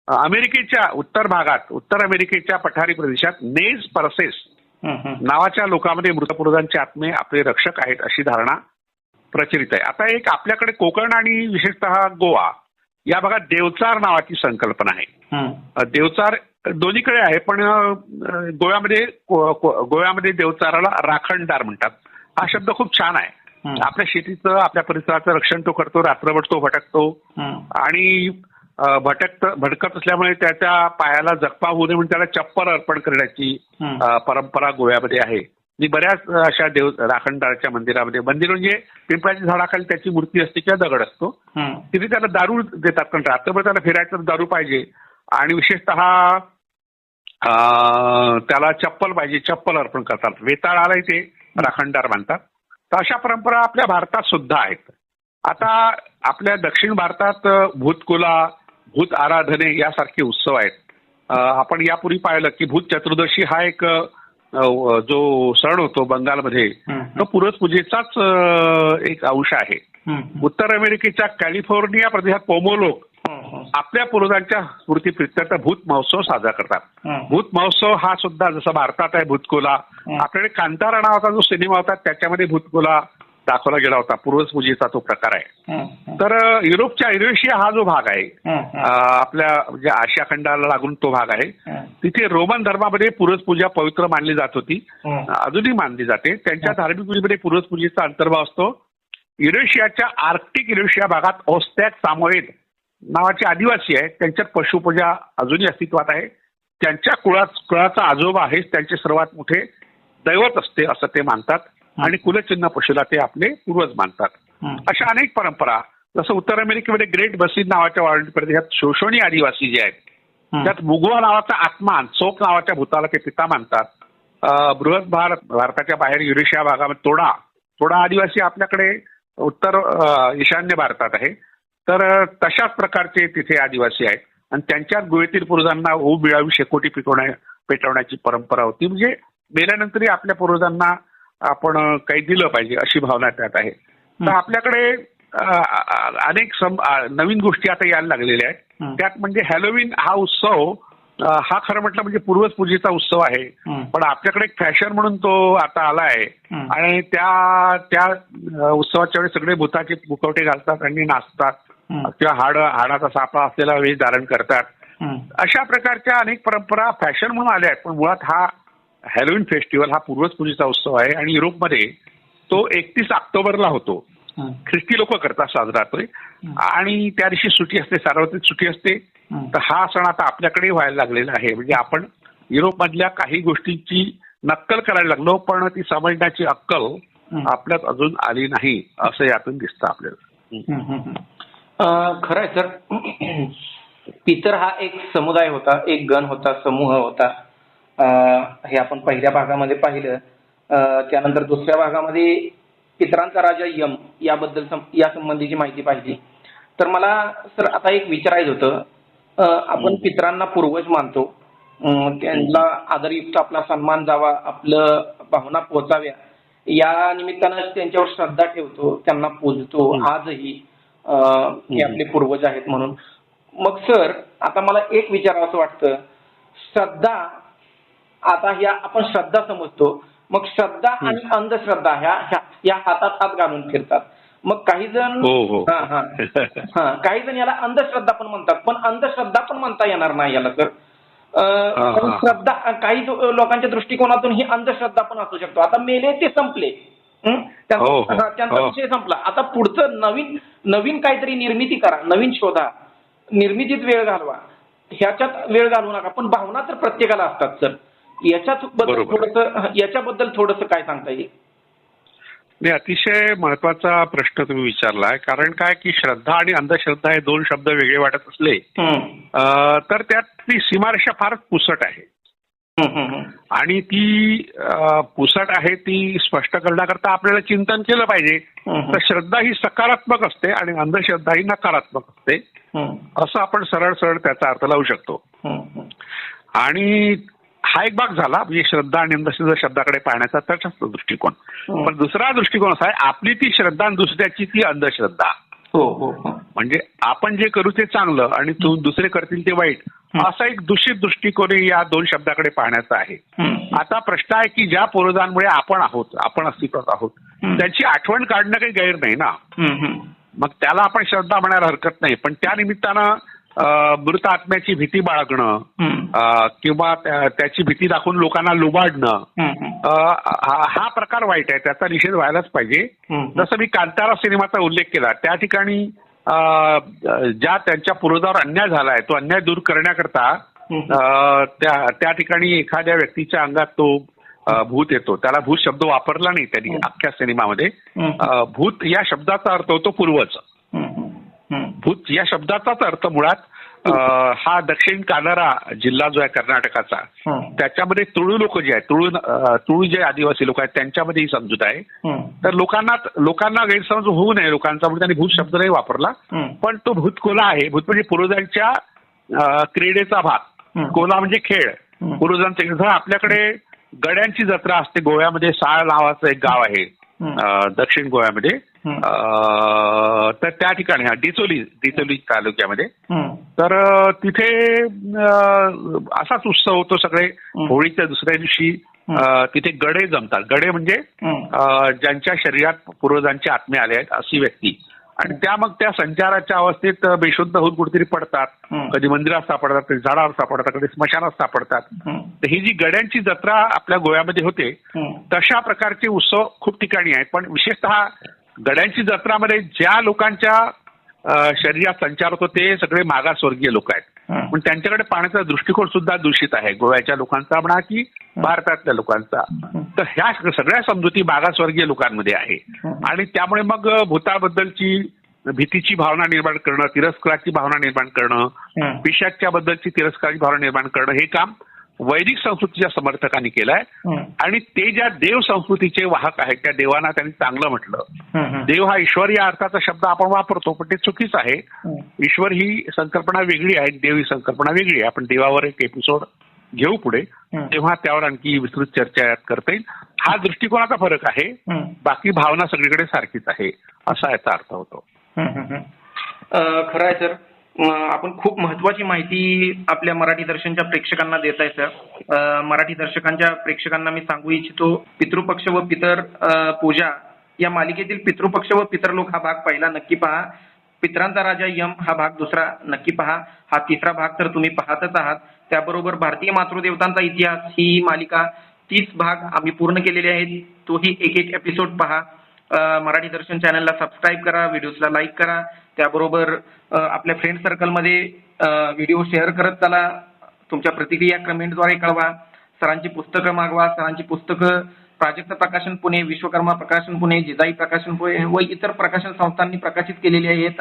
अमेरिकेच्या उत्तर भागात, उत्तर अमेरिकेच्या पठारी प्रदेशात नेज परसेस नावाच्या लोकांमध्ये मृतपूर्वजांचे आत्मे आपले रक्षक आहेत अशी धारणा प्रचलित आहे. आता एक आपल्याकडे कोकण आणि विशेषतः गोवा या भागात देवचार नावाची संकल्पना आहे. देवचार दोन्हीकडे आहे, पण गोव्यामध्ये देवचाराला राखणदार म्हणतात. हा शब्द खूप छान आहे. आपल्या शेतीचं, आपल्या परिसराचं रक्षण तो करतो, रात्रभर तो भटकतो आणि भटकत असल्यामुळे त्याच्या पायाला जखमा होऊ नये म्हणून त्याला चप्पल अर्पण करण्याची परंपरा गोव्यामध्ये आहे. मी बऱ्याच अशा राखणदाराच्या मंदिरामध्ये, मंदिर म्हणजे पिंपळाच्या झाडाखाली त्याची मूर्ती असते किंवा दगड असतो, तिथे त्याला दारू देतात, कारण रात्रभर त्याला फिरायचं तर दारू पाहिजे आणि विशेषतः त्याला चप्पल पाहिजे, चप्पल अर्पण करतात. वेताळालाही ते राखणदार मानतात. तर अशा परंपरा आपल्या भारतात सुद्धा आहेत. आता आपल्या दक्षिण भारतात भूतकुला, भूत आराधने यासारखे उत्सव आहेत. आपण यापूर्वी पाहिलं की भूत चतुर्दशी हा एक जो सण होतो बंगालमध्ये, तो पूर्वज पूजेचाच एक अंश आहे. उत्तर अमेरिकेच्या कॅलिफोर्निया प्रदेशात पोमोलोक आपल्या पूर्वजांच्या स्मृतीप्रित्यर्थ भूत महोत्सव साजरा करतात. भूत महोत्सव हा सुद्धा जसा भारतात आहे भूतकोला, आपल्याकडे कांतारा नावाचा जो सिनेमा होता त्याच्यामध्ये भूतकोला दाखवला गेला होता. पूर्वजपूजेचा तो प्रकार आहे. तर युरोपच्या युरेशिया हा जो भाग आहे आपल्या म्हणजे आशिया खंडाला लागून तो भाग आहे. तिथे रोमन धर्मामध्ये पूर्वजपूजा पवित्र मानली जात होती, अजूनही मानली जाते. त्यांच्या धार्मिक पूजेमध्ये पूर्वजपूजेचा अंतर्भाव असतो. युरेशियाच्या आर्क्टिक युरेशिया भागात ओस्टॅक सामोएड नावाचे आदिवासी आहेत. त्यांच्यात पशुपूजा अजूनही अस्तित्वात आहे. त्यांच्या कुळाचा आजोबा आहे त्यांचे सर्वात मोठे दैवत असते असं ते मानतात आणि कुलचिन्ह पशुला ते आपले पूर्वज मानतात. अशा अनेक परंपरा, जसं उत्तर अमेरिकेमध्ये ग्रेट बसीन नावाच्या वाळवंटी प्रदेशात शोषणी आदिवासी जे आहेत त्यात मुगवा नावाचा आत्मा, चोप नावाच्या भूताला ते पिता मानतात. बृहत भारताच्या बाहेर युरेशिया भागामध्ये तोडा आदिवासी आपल्याकडे उत्तर ईशान्य भारतात आहे. तर तशाच प्रकारचे तिथे आदिवासी आहेत आणि त्यांच्याच गुहेतील पूर्वजांना ऊब मिळावी शेकोटी पेटवण्याची परंपरा होती. म्हणजे मेल्यानंतरही आपल्या पूर्वजांना आपण काही दिलं पाहिजे अशी भावना त्यात आहे. तर आपल्याकडे अनेक नवीन गोष्टी आता यायला लागलेल्या आहेत. त्यात म्हणजे हॅलोवीन हा उत्सव हा खरं म्हटलं म्हणजे पूर्वज पूजेचा उत्सव आहे, पण आपल्याकडे एक फॅशन म्हणून तो आता आला आहे आणि त्या उत्सवाच्या वेळी सगळे भूताचे मुखवटे घालतात आणि नाचतात किंवा हाडाचा सापळा असलेला वेश धारण करतात. अशा प्रकारच्या अनेक परंपरा फॅशन म्हणून आल्या आहेत, पण मुळात हा हॅलोवीन फेस्टिवल हा पूर्वज पूजेचा उत्सव आहे आणि युरोपमध्ये तो 31 ऑक्टोबरला होतो. ख्रिस्ती लोक करतात साजरा होतोय आणि त्या दिवशी सुट्टी असते, सार्वत्रिक सुट्टी असते. तर हा सण आता आपल्याकडे व्हायला लागलेला आहे. म्हणजे आपण युरोपमधल्या काही गोष्टींची नक्कल करायला लागलो, पण ती समजण्याची अक्कल आपल्यात अजून आली नाही असं यातून दिसतं आपल्याला. खरं आहे सर. पितर हा एक समुदाय होता, एक गण होता, समूह होता. हे आपण पहिल्या भागामध्ये पाहिलं. त्यानंतर दुसऱ्या भागामध्ये पितरांचा राजा यम याबद्दल या संबंधीची माहिती पाहिली. तर मला सर आता एक विचारायचं होतं. आपण पितरांना पूर्वज मानतो, त्यांना आदरयुक्त आपला सन्मान जावा, आपलं भावना पोहोचाव्या या निमित्तानं त्यांच्यावर श्रद्धा ठेवतो, त्यांना पूजतो आजही हे आपले पूर्वज आहेत म्हणून. मग सर आता मला एक विचारावं असं वाटतं, श्रद्धा आता ह्या आपण श्रद्धा समजतो, मग श्रद्धा आणि अंधश्रद्धा ह्या हातात हात घालून फिरतात. मग काही जण काही जण याला अंधश्रद्धा पण म्हणतात, पण अंधश्रद्धा पण म्हणता येणार नाही याला सर. श्रद्धा काही लोकांच्या दृष्टिकोनातून ही अंधश्रद्धा पण असू शकतो. आता मेले ते संपले, त्यांचा विषय संपला. आता पुढचं नवीन काहीतरी निर्मिती करा, नवीन शोधा, निर्मितीत वेळ घालवा, ह्याच्यात वेळ घालवू नका. पण भावना तर प्रत्येकाला असतात सर. याच्याबद्दल थोडंसं काय सांगता येईल? नाही, अतिशय महत्वाचा प्रश्न तुम्ही विचारलाय. कारण काय की श्रद्धा आणि अंधश्रद्धा हे दोन शब्द वेगळे वाटत असले तर त्यात ती सीमारेषा फारच पुसट आहे आणि ती पुसट आहे ती स्पष्ट करण्याकरता आपल्याला चिंतन केलं पाहिजे. तर श्रद्धा ही सकारात्मक असते आणि अंधश्रद्धा ही नकारात्मक असते असं आपण सरळ त्याचा अर्थ लावू शकतो. आणि हा एक भाग झाला म्हणजे श्रद्धा आणि अंधश्रद्धा शब्दाकडे पाहण्याचा त्याचाच दृष्टिकोन. पण दुसरा दृष्टिकोन असा आहे, आपली ती श्रद्धा आणि दुसऱ्याची ती अंधश्रद्धा. म्हणजे आपण जे करू ते चांगलं आणि दुसरे करतील ते वाईट, असा एक दूषित दृष्टिकोन या दोन शब्दाकडे पाहण्याचा आहे. आता प्रश्न आहे की ज्या पूर्वजांमुळे आपण अस्तित्वात आहोत त्यांची आठवण काढणं काही गैर नाही ना. मग त्याला आपण श्रद्धा म्हणायला हरकत नाही, पण त्या निमित्तानं मृत आत्म्याची भीती बाळगणं किंवा त्याची भीती दाखवून लोकांना लुबाडणं हा प्रकार वाईट आहे, त्याचा निषेध व्हायलाच पाहिजे. जसं मी कांतारा सिनेमाचा उल्लेख केला, त्या ठिकाणी ज्या त्यांच्या पूर्वजावर अन्याय झालाय तो अन्याय दूर करण्याकरता त्या ठिकाणी एखाद्या व्यक्तीच्या अंगात तो भूत येतो. त्याला भूत शब्द वापरला नाही त्यांनी अख्ख्या सिनेमामध्ये. भूत या शब्दाचा अर्थ होतो पूर्वज. भूत या शब्दाचाच अर्थ मुळात हा दक्षिण कानरा जिल्हा जो आहे कर्नाटकाचा, त्याच्यामध्ये तुळू लोक जे आहेत, तुळू जे आदिवासी लोक आहेत त्यांच्यामध्ये ही समजूत आहे. तर लोकांना गैरसमज होऊ नये लोकांचा म्हणून त्यांनी भूत शब्द नाही वापरला, पण तो भूतकोला आहे. भूत म्हणजे पूर्वजांच्या क्रीडेचा भाग, कोला म्हणजे खेळ, पूर्वजांचे. आपल्याकडे गड्यांची जत्रा असते गोव्यामध्ये, साळ नावाचं एक गाव आहे दक्षिण गोव्यामध्ये, तर त्या ठिकाणी डिचोली तालुक्यामध्ये हं. तर तिथे असाच उत्सव होतो. सगळे होळीच्या दुसऱ्या दिवशी तिथे गडे जमतात. गडे म्हणजे ज्यांच्या शरीरात पूर्वजांचे आत्मे आले आहेत अशी व्यक्ती, आणि त्या मग त्या संचाराच्या अवस्थेत बेशुद्ध होऊन कुठेतरी पडतात. कधी मंदिरात सापडतात, कधी झाडावर सापडतात, कधी स्मशानात सापडतात. तर ही जी गड्यांची जत्रा आपल्या गोव्यामध्ये होते तशा प्रकारचे उत्सव खूप ठिकाणी आहेत. पण विशेषतः गड्यांची जत्रामध्ये ज्या लोकांच्या शरीरात संचार होतो ते सगळे मागासवर्गीय लोक आहेत. पण त्यांच्याकडे पाहण्याचा दृष्टिकोन सुद्धा दूषित आहे, गोव्याच्या लोकांचा म्हणा की भारतातल्या लोकांचा. तर ह्या सगळ्या समजुती मागासवर्गीय लोकांमध्ये आहे, आणि त्यामुळे मग भूताबद्दलची भीतीची भावना निर्माण करणं, तिरस्काराची भावना निर्माण करणं, पिशाच्या बद्दलची तिरस्काराची भावना निर्माण करणं हे काम वैदिक संस्कृतीच्या समर्थकांनी केलंय. आणि ते ज्या देव संस्कृतीचे वाहक आहेत त्या देवांना त्यांनी चांगलं म्हटलं. देव हा ईश्वर या अर्थाचा शब्द आपण वापरतो, पण ते चुकीचं आहे. ईश्वर ही संकल्पना वेगळी आहे, देव ही संकल्पना वेगळी आहे. आपण देवावर एक एपिसोड घेऊ पुढे, तेव्हा त्यावर आणखी विस्तृत चर्चा करता येईल. हा दृष्टिकोनाचा फरक आहे, बाकी भावना सगळीकडे सारखीच आहे असा याचा अर्थ होतो. खरं आहे सर. आपण खूप महत्वाची माहिती आपल्या मराठी दर्शनच्या प्रेक्षकांना देत आहे सर. मराठी दर्शकांच्या प्रेक्षकांना मी सांगू इच्छितो, पितृपक्ष व पितर पूजा या मालिकेतील पितृपक्ष व पितरलोक हा भाग पहिला नक्की पहा. पितरांचा राजा यम हा भाग दुसरा नक्की पहा. हा तिसरा भाग तर तुम्ही पाहतच आहात. त्याबरोबर भारतीय मातृदेवतांचा इतिहास ही मालिका 30 भाग आम्ही पूर्ण केलेले आहेत. तोही एक एपिसोड पहा. मराठी दर्शन चॅनलला सबस्क्राईब करा, व्हिडिओजला लाईक करा. त्याबरोबर आपल्या फ्रेंड सर्कलमध्ये व्हिडिओ शेअर करत चला. तुमच्या प्रतिक्रिया कमेंटद्वारे कळवा. सरांची पुस्तकं मागवा. सरांची पुस्तकं प्राजक्त प्रकाशन पुणे, विश्वकर्मा प्रकाशन पुणे, जिजाई प्रकाशन पुणे व इतर प्रकाशन संस्थांनी प्रकाशित केलेली आहेत.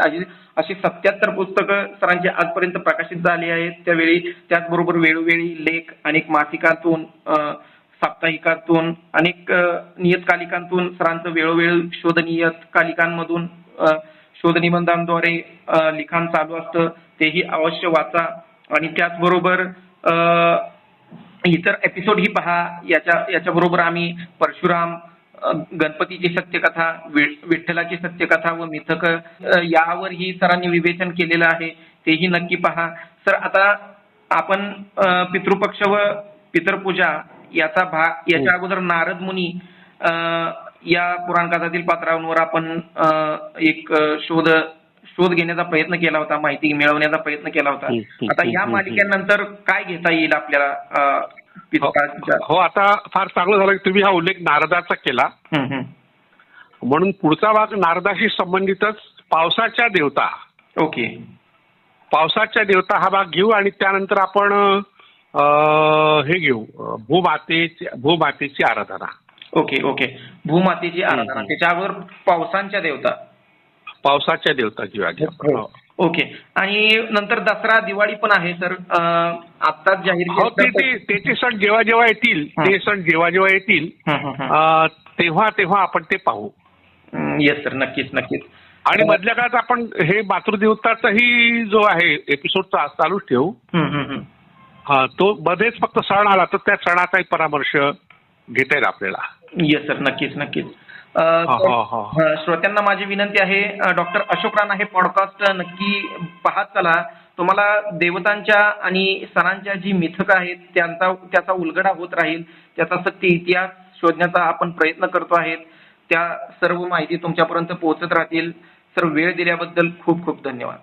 अशी 77 पुस्तकं सरांची आजपर्यंत प्रकाशित झाली आहेत. त्यावेळी त्याचबरोबर वेळोवेळी लेख अनेक मासिकांतून, साप्ताहिकातून, अनेक नियतकालिकांतून सरांचं वेळोवेळी शोधनियतकालिकांमधून शोधनिबंधांद्वारे लिखाण चालू असतं. तेही अवश्य वाचा. आणि त्याचबरोबर इतर एपिसोड ही पहा. याच्याबरोबर आम्ही परशुराम, गणपतीची सत्यकथा, विठ्ठलाची सत्यकथा व मिथक यावरही सरांनी विवेचन केलेलं आहे. तेही नक्की पहा. सर, आता आपण पितृपक्ष व पितरपूजा याच्या अगोदर नारद मुनी या पुराण कथातील पात्रांवर आपण एक शोध घेण्याचा प्रयत्न केला होता, माहिती मिळवण्याचा प्रयत्न केला होता. आता या मालिकेनंतर काय घेता येईल आपल्याला? हो, आता फार चांगलं झालं की तुम्ही हा उल्लेख नारदाचा केला. म्हणून पुढचा भाग नारदाशी संबंधितच पावसाच्या देवता. ओके, पावसाच्या देवता हा भाग घेऊ, आणि त्यानंतर आपण हे घेऊ भूमातेची आराधना. ओके, भूमातेची आराधना. त्याच्या अगोदर पावसाच्या देवता घेऊया. ओके. आणि नंतर दसरा, दिवाळी पण आहे सर. आत्ताच जाहीर त्याचे सण जेव्हा जेव्हा येतील तेव्हा आपण ते पाहू. येस सर, नक्कीच. आणि मधल्या काळात आपण हे मातृदेवताचाही जो आहे एपिसोड चालूच ठेवू. हा, तो मध्येच फक्त सण आला तर त्या सणाचाही परामर्श घेता येईल आपल्याला. येस सर, नक्कीच. श्रोत्यांना माझी विनंती आहे, डॉक्टर अशोक राणा हे पॉडकास्ट नक्की पाहत चला. तुम्हाला देवतांच्या आणि सणांच्या जी मिथक आहेत त्याचा उलगडा होत राहील. त्याचा सत्य इतिहास शोधण्याचा आपण प्रयत्न करतो आहेत. त्या सर्व माहिती तुमच्यापर्यंत पोहोचत राहतील. सर, वेळ दिल्याबद्दल खूप खूप धन्यवाद.